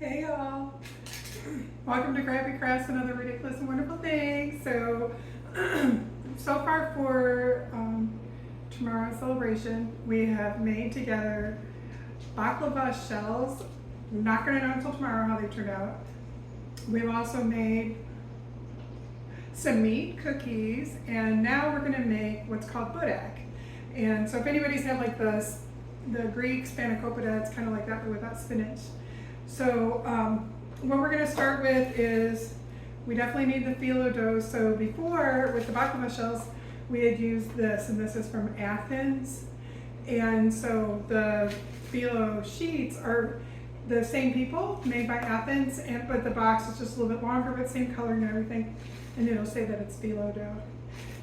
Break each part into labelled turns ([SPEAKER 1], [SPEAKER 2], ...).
[SPEAKER 1] Hey y'all, welcome to Grabby Crafts and Other Ridiculous and Wonderful Things. So far for tomorrow's celebration, we have made together baklava shells. I'm not going to know until tomorrow how they turned out. We've also made some meat cookies, and now we're going to make what's called Boreg. And so if anybody's had like the Greek spanakopita, it's kind of like that but without spinach. So what we're going to start with is we definitely need the phyllo dough. So before with the baklava shells, we had used this, and this is from Athens. And so the phyllo sheets are the same people made by Athens, but the box is just a little bit longer, but same coloring and everything. And it'll say that it's phyllo dough.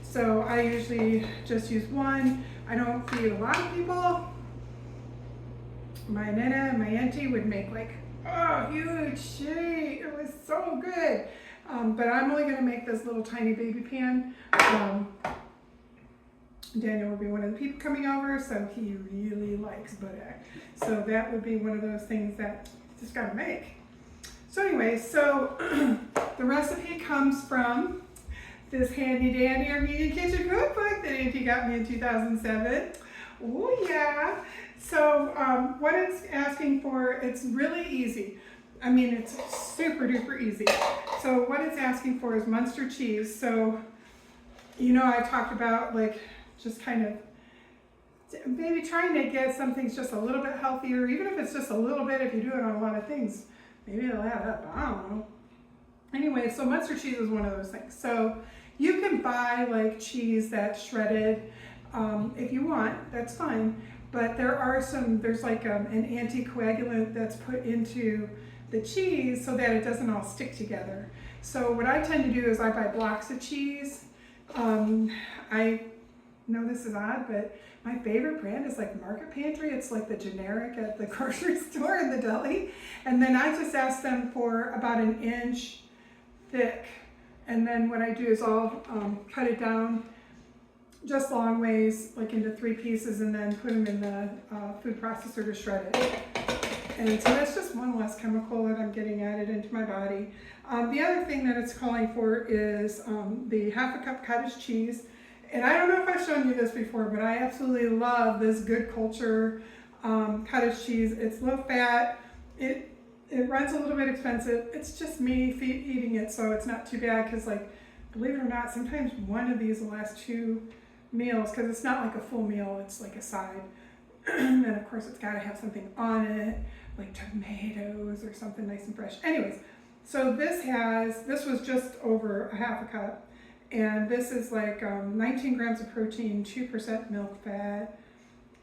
[SPEAKER 1] So I usually just use one. I don't feed a lot of people. My nana and my auntie would make like, oh, huge sheet. It was so good. But I'm only gonna make this little tiny baby pan. Daniel will be one of the people coming over, so he really likes Boreg. So that would be one of those things that you just gotta make. So anyway, so the recipe comes from this handy dandy Armenian kitchen cookbook that Auntie got me in 2007. Oh yeah. So what it's asking for, it's really easy. I mean, it's super duper easy. So what it's asking for is Muenster cheese. So, you know, I talked about like just kind of maybe trying to get something just a little bit healthier, even if it's just a little bit, if you do it on a lot of things, maybe it'll add up, I don't know. Anyway, so Muenster cheese is one of those things. So you can buy like cheese that's shredded if you want, that's fine. But there's like an anticoagulant that's put into the cheese so that it doesn't all stick together. So what I tend to do is I buy blocks of cheese. I know this is odd, but my favorite brand is like Market Pantry. It's like the generic at the grocery store in the deli. And then I just ask them for about an inch thick. And then what I do is I'll cut it down just long ways, like into 3 pieces, and then put them in the food processor to shred it. And so that's just one less chemical that I'm getting added into my body. The other thing that it's calling for is the 1/2 cup cottage cheese. And I don't know if I've shown you this before, but I absolutely love this Good Culture cottage cheese. It's low fat. It runs a little bit expensive. It's just me eating it, so it's not too bad, because like, believe it or not, sometimes one of these will last 2 meals, because it's not like a full meal, it's like a side. And of course it's got to have something on it, like tomatoes or something nice and fresh. Anyways, so this was just over a 1/2 cup, and this is like 19 grams of protein, 2% milk fat,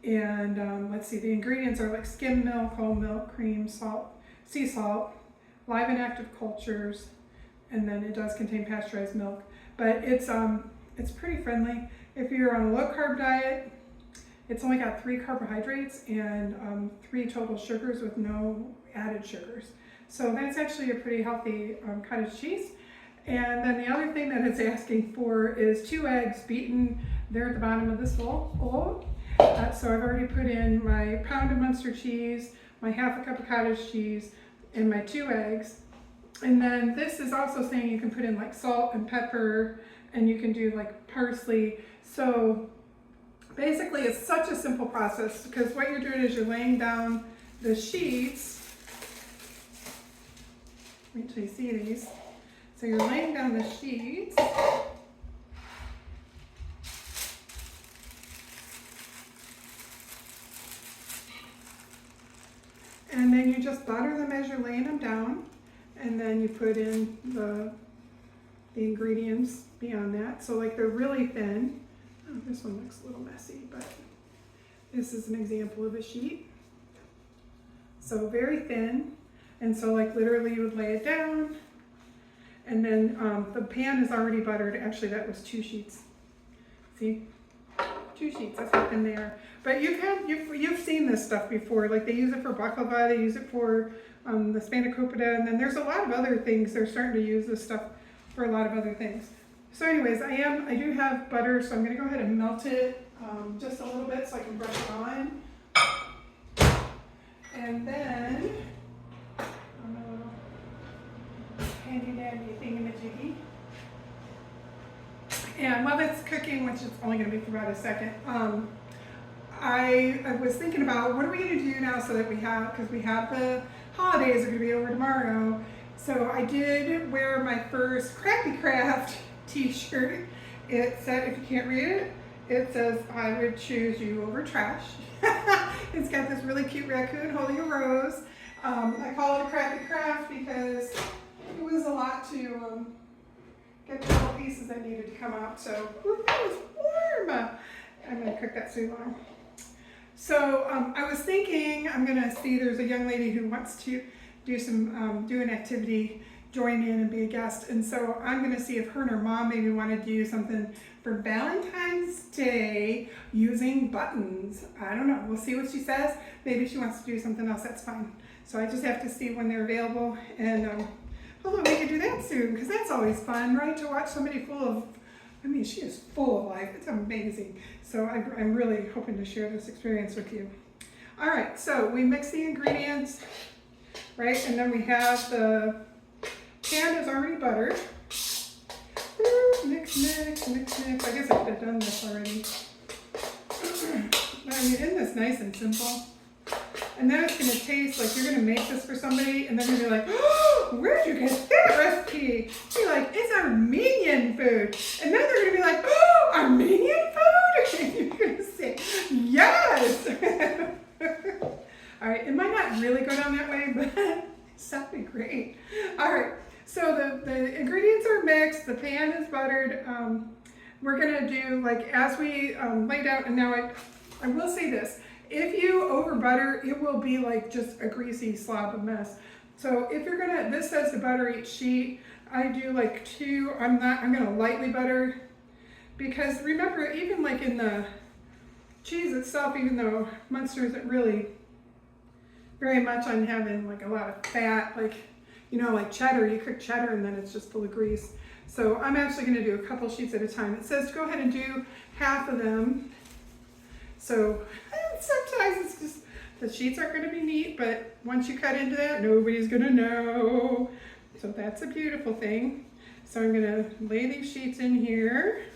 [SPEAKER 1] and let's see, the ingredients are like skim milk, whole milk, cream, salt, sea salt, live and active cultures, and then it does contain pasteurized milk. But it's pretty friendly. If you're on a low carb diet, it's only got 3 carbohydrates and 3 total sugars with no added sugars. So that's actually a pretty healthy cottage cheese. And then the other thing that it's asking for is 2 eggs beaten. They're at the bottom of this bowl. So I've already put in my pound of Muenster cheese, my 1/2 cup of cottage cheese, and my 2 eggs. And then this is also saying you can put in like salt and pepper, and you can do like parsley. So basically it's such a simple process, because what you're doing is you're laying down the sheets. Wait till you see these. So you're laying down the sheets. And then you just butter them as you're laying them down. And then you put in the ingredients beyond that. So like they're really thin. Oh, this one looks a little messy, but this is an example of a sheet. So very thin. And so like literally you would lay it down, and then the pan is already buttered. Actually, that was 2 sheets. See? 2 sheets, that's how thin they are. But you've seen this stuff before. Like they use it for baklava, they use it for the spanakopita, and then there's a lot of other things. They're starting to use this stuff for a lot of other things. So anyways, I do have butter, so I'm gonna go ahead and melt it just a little bit so I can brush it on. And then I'm gonna handy dandy thingamajiggy. And while that's cooking, which is only going to be for about a second, I was thinking about what are we going to do now so that because we have the holidays are going to be over tomorrow. So I did wear my first Crappy Craft t-shirt. It said, if you can't read it, it says, I would choose you over trash. It's got this really cute raccoon holding a rose. I call it a Crappy Craft because it was a lot to get the little pieces that needed to come out. So, ooh, that was warm. I'm going to cook that so long. So I was thinking, I'm going to see there's a young lady who wants to do an activity, join in and be a guest. And so I'm going to see if her and her mom maybe want to do something for Valentine's Day using buttons. I don't know. We'll see what she says. Maybe she wants to do something else. That's fine. So I just have to see when they're available. And hopefully we can do that soon, because that's always fun, right? To watch somebody full of, I mean, she is full of life. It's amazing. So I'm really hoping to share this experience with you. All right, so we mix the ingredients, right? And then we have the pan is already buttered. Mix, mix, mix, mix. I guess I could have done this already. I mean, isn't this nice and simple? And then it's going to taste like you're going to make this for somebody, and they're going to be like, oh, where'd you get that recipe? Be like, it's Armenian food. And then they're going to be like, oh, Armenian food? And you're going to say, yes. All right, it might not really go down that way, but it sounded great. All right, so the ingredients are mixed, the pan is buttered. We're going to do, like, as we lay down, and now I will say this. If you over butter, it will be like just a greasy slob of mess. So if you're gonna, this says to butter each sheet. I do like 2, I'm gonna lightly butter, because remember, even like in the cheese itself, even though Muenster isn't really very much on having like a lot of fat, like, you know, like cheddar, you cook cheddar and then it's just full of grease. So I'm actually gonna do a couple sheets at a time. It says to go ahead and do half of them. So sometimes it's just, the sheets aren't going to be neat, but once you cut into that, nobody's going to know. So that's a beautiful thing. So I'm going to lay these sheets in here.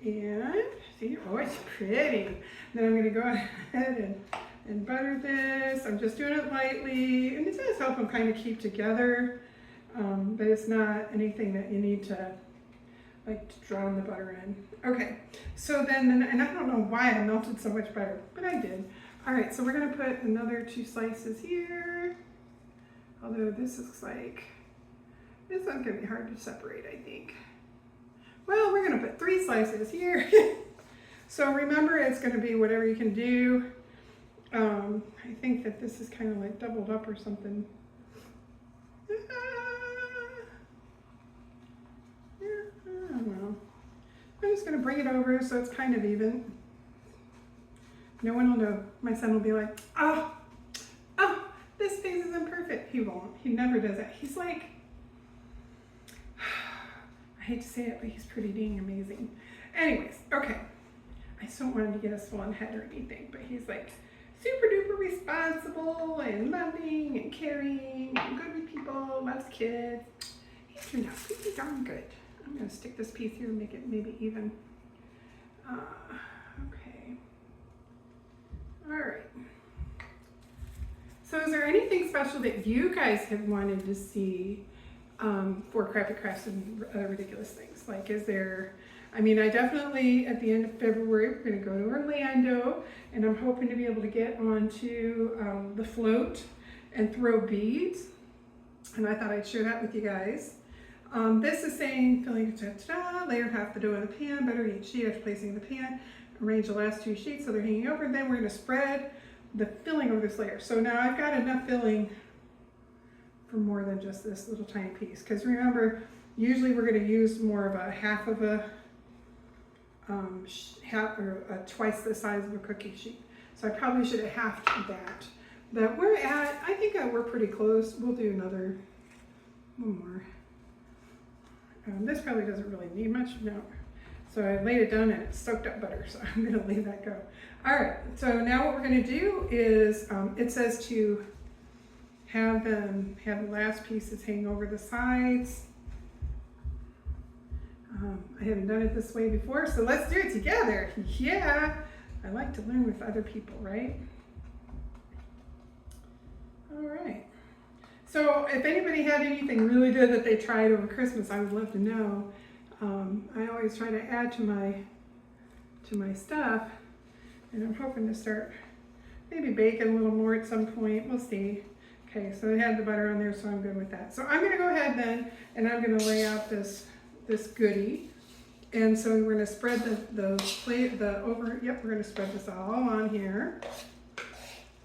[SPEAKER 1] And see, oh, it's pretty. Then I'm going to go ahead and butter this. I'm just doing it lightly. And it does help them kind of keep together. But it's not anything that you need to like to drown the butter in. Okay, so then, and I don't know why I melted so much butter, but I did. All right, so we're gonna put another 2 slices here. Although this looks like, this one's gonna be hard to separate, I think. Well, we're gonna put 3 slices here. So remember, it's gonna be whatever you can do. I think that this is kind of like doubled up or something. I don't know. I'm just going to bring it over so it's kind of even. No one will know. My son will be like, oh, this face isn't perfect. He won't. He never does that. He's like, I hate to say it, but he's pretty dang amazing. Anyways, okay. I just don't want him to get us full on head or anything, but he's like super duper responsible and loving and caring and good with people, loves kids. He turned out pretty darn good. I'm going to stick this piece here and make it maybe even. Okay. All right. So is there anything special that you guys have wanted to see for Crappy Crafts and ridiculous things? Like, is there, I mean, I definitely, at the end of February, we're going to go to Orlando, and I'm hoping to be able to get onto the float and throw beads. And I thought I'd share that with you guys. This is saying, filling, layer half the dough in the pan, butter each sheet after placing in the pan, arrange the last 2 sheets so they're hanging over, and then we're going to spread the filling over this layer. So now I've got enough filling for more than just this little tiny piece, because remember, usually we're going to use more of a half of a twice the size of a cookie sheet. So I probably should have halved that. But we're at, I think we're pretty close. We'll do another one more. This probably doesn't really need much, no. So I laid it down and it soaked up butter, so I'm gonna leave that go. All right, so now what we're gonna do is, it says to have the last pieces hang over the sides. I haven't done it this way before, so let's do it together. Yeah, I like to learn with other people, right? All right. So if anybody had anything really good that they tried over Christmas, I would love to know. I always try to add to my stuff, and I'm hoping to start maybe baking a little more at some point. We'll see. Okay, so I had the butter on there, so I'm good with that. So I'm going to go ahead then, and I'm going to lay out this goodie. And so we're going to spread we're going to spread this all on here.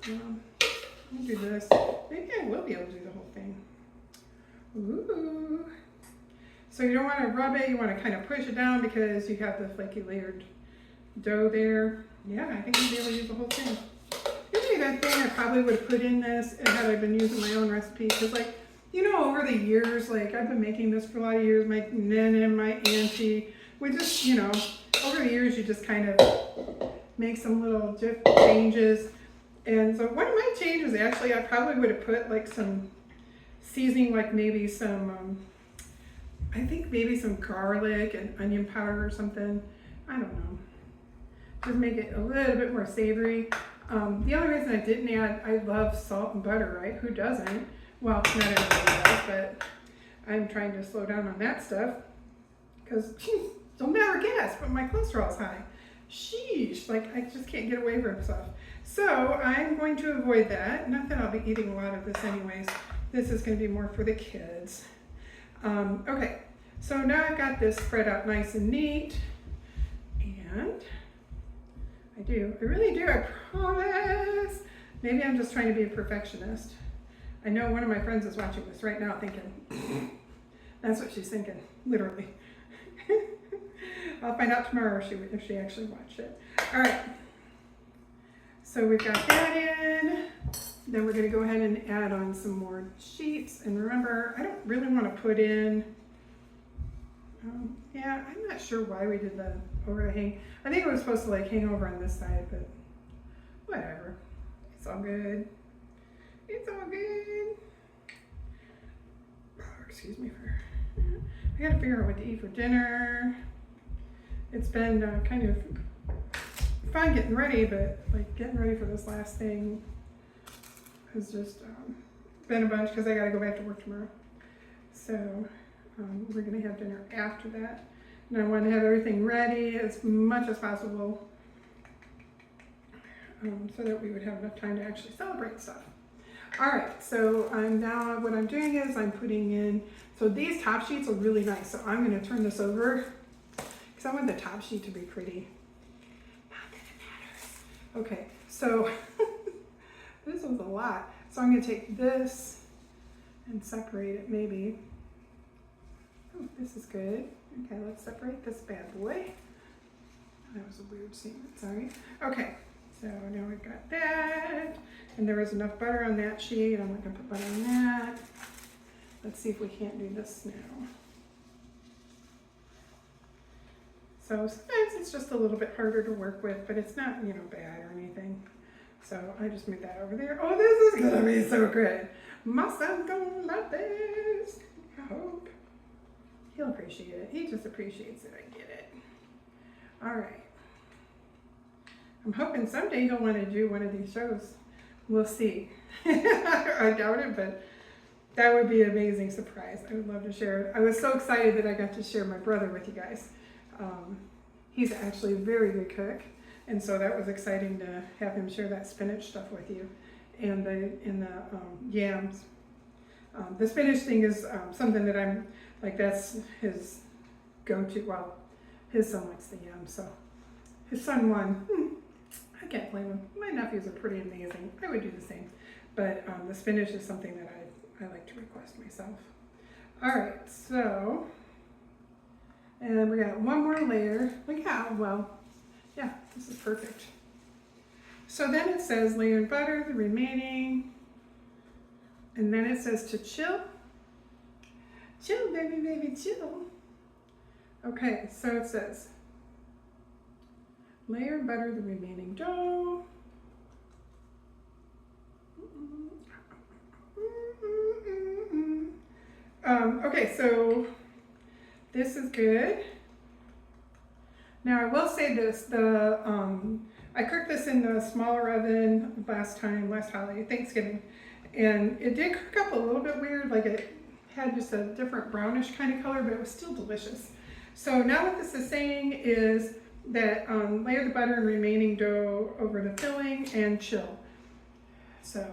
[SPEAKER 1] I'll do this. Maybe I will be able to do the whole thing. Ooh. So you don't want to rub it, you want to kind of push it down because you have the flaky layered dough there. Yeah, I think I'll be able to use the whole thing. Usually that thing I probably would have put in this had I been using my own recipe, because like, you know, over the years, like I've been making this for a lot of years, my nana and my auntie, we just, you know, over the years you just kind of make some little changes. And so one of my changes, actually, I probably would have put like some seasoning, like maybe some, I think maybe some garlic and onion powder or something. I don't know. Just make it a little bit more savory. The only reason I didn't add, I love salt and butter, right? Who doesn't? Well, not everybody does, but I'm trying to slow down on that stuff because you'll never guess, but my cholesterol's high. Sheesh, like I just can't get away from stuff. So I'm going to avoid that. Not that I'll be eating a lot of this anyways. This is going to be more for the kids. Okay, so now I've got this spread out nice and neat. And I really do, I promise. Maybe I'm just trying to be a perfectionist. I know one of my friends is watching this right now thinking, that's what she's thinking, literally. I'll find out tomorrow if she actually watched it. All right, so we've got that in. Then we're gonna go ahead and add on some more sheets. And remember, I don't really wanna put in, yeah, I'm not sure why we did the overhang. I think it was supposed to like hang over on this side, but whatever. It's all good. It's all good. Oh, excuse me for, I gotta figure out what to eat for dinner. It's been kind of fun getting ready, but like getting ready for this last thing has just been a bunch because I gotta go back to work tomorrow. So we're gonna have dinner after that. And I want to have everything ready as much as possible so that we would have enough time to actually celebrate stuff. All right, so what I'm doing is I'm putting in, so these top sheets are really nice. So I'm gonna turn this over because I want the top sheet to be pretty. Not that it matters. Okay, so this was a lot. So I'm gonna take this and separate it maybe. Oh, this is good. Okay, let's separate this bad boy. That was a weird scene, sorry. Okay, so now we've got that. And there was enough butter on that sheet. I'm not gonna put butter on that. Let's see if we can't do this now. So sometimes it's just a little bit harder to work with, but it's not, you know, bad or anything. So I just moved that over there. Oh, this is gonna be so good. My son's gonna love this, I hope. He'll appreciate it. He just appreciates that I get it. All right. I'm hoping someday he'll want to do one of these shows. We'll see. I doubt it, but that would be an amazing surprise. I would love to share it. I was so excited that I got to share my brother with you guys. He's actually a very good cook, and so that was exciting to have him share that spinach stuff with you, and the yams. The spinach thing is something that I'm like, that's his go-to. Well, his son likes the yams, so his son won. I can't blame him. My nephews are pretty amazing. I would do the same, but the spinach is something that I like to request myself. All right, so, and we got one more layer. Look how well, yeah, this is perfect. So then it says layer in butter, the remaining, and then it says to chill. Chill, baby, baby, chill. Okay, so it says layer in butter, the remaining dough. Okay, so this is good. Now I will say this, I cooked this in the smaller oven last holiday, Thanksgiving, and it did cook up a little bit weird, like it had just a different brownish kind of color, but it was still delicious. So now what this is saying is that layer the butter and remaining dough over the filling and chill. So,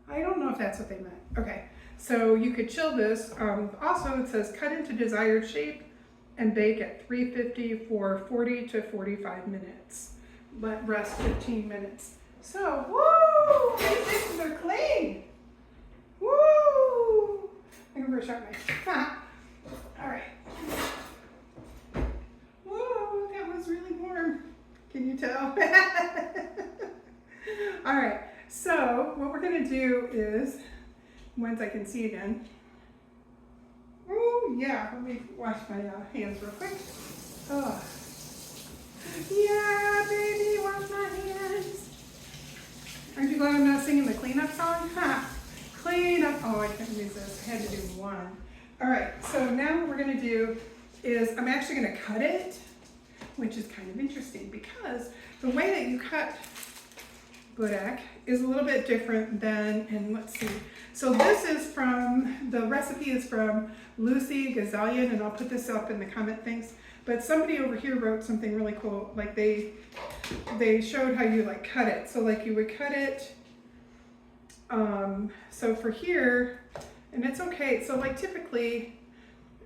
[SPEAKER 1] I don't know if that's what they meant. Okay, so you could chill this. Also, it says cut into desired shape and bake at 350 for 40 to 45 minutes. Let rest 15 minutes. So, woo! These dishes are clean. Woo! I'm gonna sharpen my. All right. Whoa, that was really warm. Can you tell? All right. So what we're gonna do is, once I can see again. Oh yeah, let me wash my hands real quick. Oh. Yeah, baby, wash my hands. Aren't you glad I'm not singing the cleanup song? Ha! Clean up. Oh, I couldn't resist. I had to do one. All right, so now what we're gonna do is I'm actually gonna cut it, which is kind of interesting because the way that you cut Boreg is a little bit different than, and let's see. So this is from, the recipe is from Lucy Gazalian, and I'll put this up in the comment things. But somebody over here wrote something really cool. Like they showed how you like cut it. So like you would cut it, so for here, and it's okay. So like typically,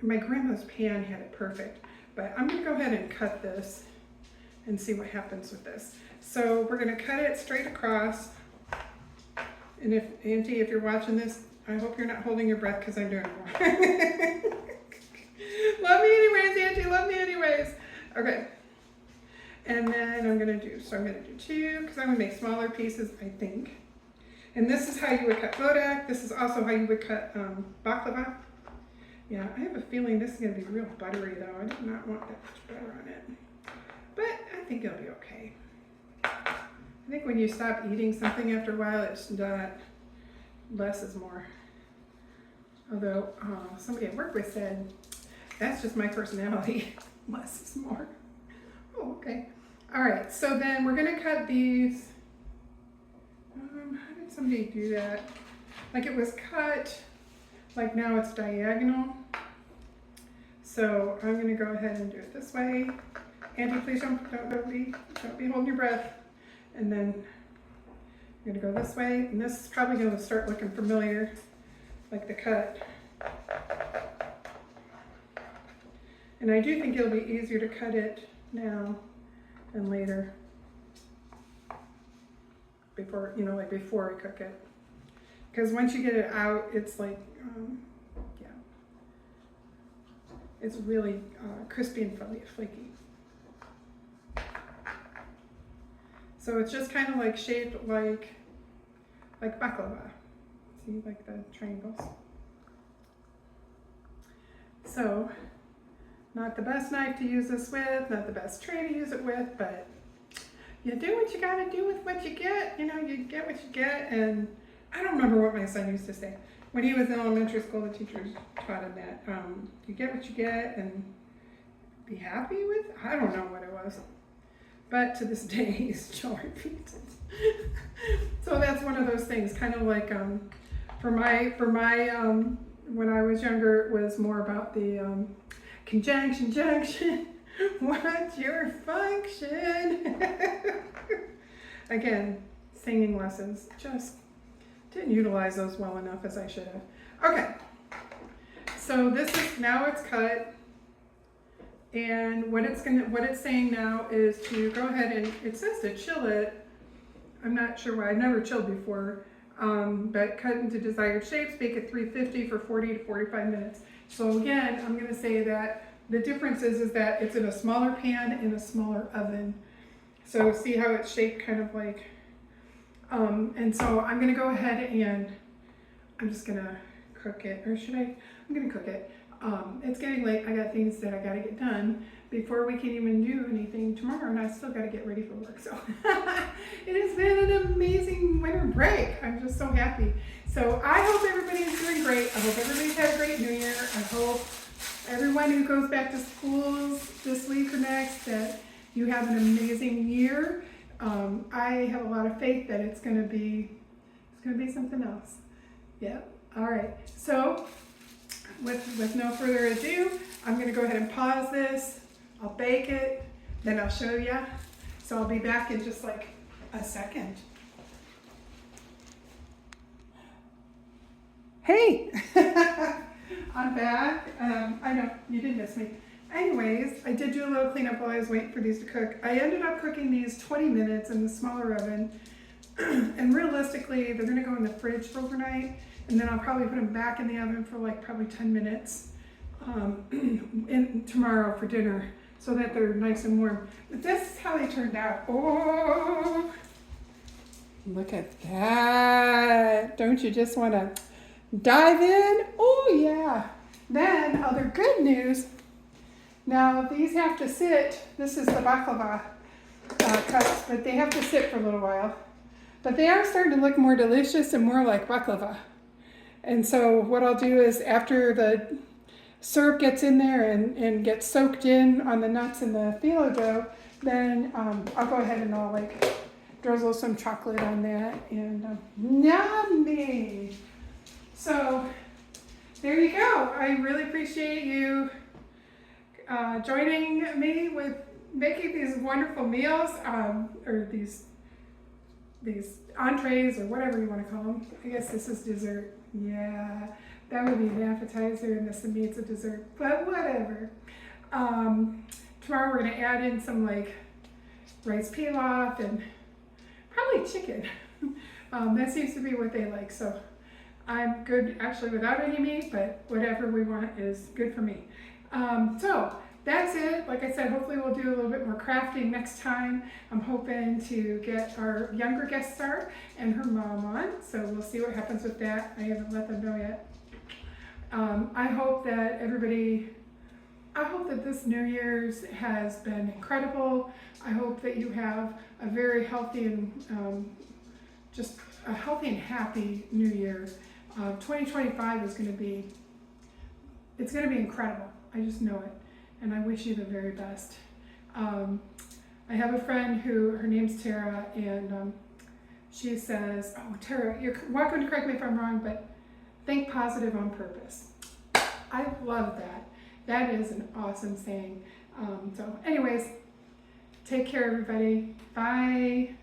[SPEAKER 1] my grandma's pan had it perfect, but I'm gonna go ahead and cut this and see what happens with this. So we're gonna cut it straight across. And if, Auntie, if you're watching this, I hope you're not holding your breath because I'm doing it wrong. Love me anyways, Auntie, love me anyways. Okay. And then I'm gonna do 2, because I'm gonna make smaller pieces, I think. And this is how you would cut Boreg. This is also how you would cut baklava. Yeah, I have a feeling this is gonna be real buttery though. I do not want that much butter on it. But I think it'll be okay. I think when you stop eating something after a while, it's not, less is more. Although somebody I work with said, that's just my personality, less is more. Oh, okay. All right, so then we're gonna cut these, how did somebody do that? Like it was cut, like now it's diagonal. So I'm gonna go ahead and do it this way. Auntie, please don't be holding your breath. And then I'm gonna go this way, and this is probably gonna start looking familiar, like the cut. And I do think it'll be easier to cut it now than later, before, you know, like before we cook it. Because once you get it out, it's like, yeah, it's really crispy and flaky. So it's just kind of like shaped like baklava. See, like the triangles. So, not the best knife to use this with, not the best tray to use it with, but you do what you gotta do with what you get. You know, you get what you get, and I don't remember what my son used to say. When he was in elementary school, the teachers taught him that. You get what you get and be happy with, I don't know what it was. But to this day, he still repeats it. So that's one of those things, kind of like for my when I was younger, it was more about the conjunction junction. What's your function? Again, singing lessons. Just didn't utilize those well enough as I should have. Okay, so this is, now it's cut. And what it's saying now is to go ahead and, it says to chill it. I'm not sure why, I've never chilled before, but cut into desired shapes, bake at 350 for 40 to 45 minutes. So again, I'm gonna say that the difference is that it's in a smaller pan in a smaller oven. So see how it's shaped kind of like, and so I'm gonna go ahead and I'm just gonna cook it, or should I? I'm gonna cook it. It's getting late. I got things that I got to get done before we can even do anything tomorrow, and I still got to get ready for work. So it has been an amazing winter break. I'm just so happy. So I hope everybody's doing great. I hope everybody's had a great New Year. I hope everyone who goes back to schools this week or next, that you have an amazing year. I have a lot of faith that it's going to be something else. Yeah. All right. So with no further ado, I'm going to go ahead and pause this. I'll bake it, then I'll show you. So I'll be back in just like a second. Hey, I'm back. I know you didn't miss me. Anyways, I did do a little cleanup while I was waiting for these to cook. I ended up cooking these 20 minutes in the smaller oven. And realistically, they're gonna go in the fridge for overnight, and then I'll probably put them back in the oven for like probably 10 minutes tomorrow for dinner, so that they're nice and warm. But this is how they turned out. Oh, look at that. Don't you just wanna dive in? Oh yeah. Then other good news. Now these have to sit, this is the baklava cups, but they have to sit for a little while. But they are starting to look more delicious and more like baklava. And so what I'll do is, after the syrup gets in there and gets soaked in on the nuts and the phyllo dough, then I'll go ahead and I'll like drizzle some chocolate on that, and yummy. So there you go. I really appreciate you joining me with making these wonderful meals, or these entrees, or whatever you want to call them. I guess this is dessert. Yeah, that would be the appetizer, and this to me it's a dessert, but whatever. Tomorrow we're going to add in some like rice pilaf and probably chicken. That seems to be what they like, so I'm good actually without any meat, but whatever we want is good for me. So that's it. Like I said, hopefully we'll do a little bit more crafting next time. I'm hoping to get our younger guest star and her mom on, so we'll see what happens with that. I haven't let them know yet. I hope that this New Year's has been incredible. I hope that you have a very healthy and just a healthy and happy New Year. 2025 is going to be, it's going to be incredible. I just know it. And I wish you the very best. I have a friend who, her name's Tara, and she says, oh, Tara, you're welcome to correct me if I'm wrong, but think positive on purpose. I love that. That is an awesome saying. So anyways, take care, everybody. Bye.